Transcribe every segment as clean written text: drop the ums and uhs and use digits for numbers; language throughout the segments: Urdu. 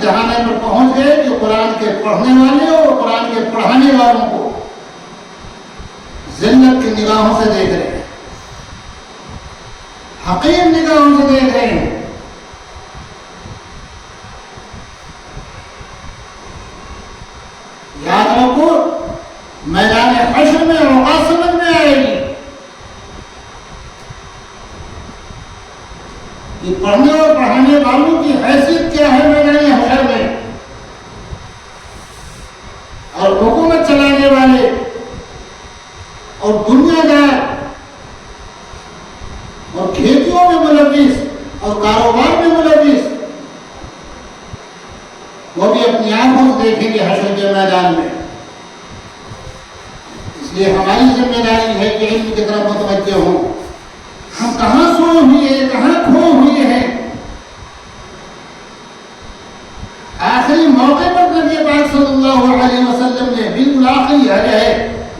جہانے پر پہنچ گئے کہ قرآن کے پڑھنے والے اور قرآن کے پڑھانے والوں کو ذلت کی نگاہوں سے دیکھ رہے ہیں، حقیر نگاہوں سے دیکھ رہے ہیں۔ یاد رکھو میدان حشر میں اوقات سمجھ میں آئے گی کہ پڑھنے اور پڑھانے والوں کی حیثیت کیا ہے میدان حشر میں، اور حکومت چلانے والے اور دنیا دار اور کھیتیوں میں ملوث اور کاروبار میں ملوث، وہ بھی اپنی آنکھوں سے دیکھیں گے حشر کے میدان میں۔ اس لیے ہماری ذمہ داری ہے کہ علم کی طرف متوجہ ہوں۔ ہم کہاں سوئے ہوئے ہیں، کہاں کھو ہوئے ہیں۔ آخری موقع پر نبی پاک صلی اللہ علیہ وسلم نے بالکل آخری حج ہے،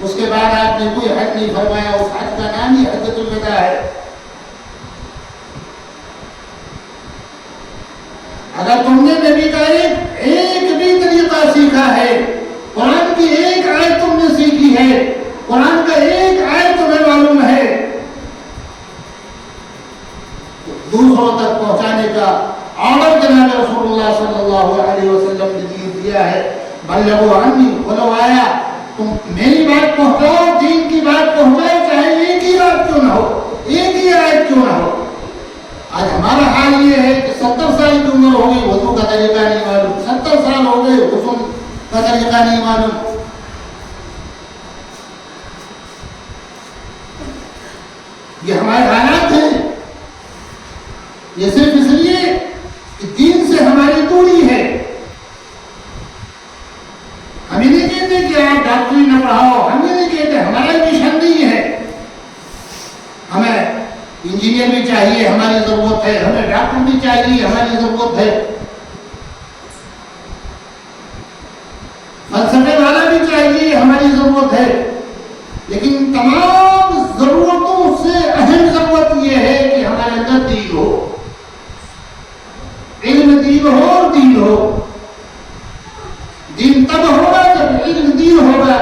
اس کے بعد آپ نے کوئی حج نہیں فرمایا، اس حج کا نام ہی حجۃ الوداع ہے۔ اگر تم نے نبی کا ایک بھی طریقہ سیکھا ہے، قرآن کی ایک آیت تم نے سیکھی ہے، قرآن کا ایک آیت تمہیں معلوم ہے، تو دوسروں تک پہنچانے کا آرڈر جناب رسول اللہ صلی اللہ علیہ وسلم نے دیا ہے۔ بلغوا عنی ولو آیا، تم میری بات پہنچاؤ، دین کی بات پہنچاؤ، چاہے ایک ہی بات کیوں نہ ہو، ایک ہی آیت کیوں نہ ہو۔ آج ہمارا حال یہ ہے کہ 70 سال کی عمر ہو گئی، وضو کا طریقہ نہیں معلوم، 70 سال ہو گئے، غسل کا طریقہ نہیں معلوم۔ یہ ہمارے حالات ہیں۔ یہ صرف اس لیے کہ دین سے ہماری دوری ہے۔ ہم یہ نہیں کہتے کہ آپ ڈاکٹری نہ پڑھاؤ، ہم یہ نہیں کہتے، ہمارا مشن نہیں ہے۔ ہمیں انجینئر بھی چاہیے، ہماری ضرورت ہے، ہمیں ڈاکٹر بھی چاہیے، ہماری ضرورت ہے، فلسفے والا بھی چاہیے، ہماری ضرورت ہے، لیکن تمام ضرورتوں سے اہم ضرورت یہ ہے کہ ہمارے اندر دین ہو، علم دین ہو اور دین ہو۔ دین تب ہوگا جب علم دین ہوگا،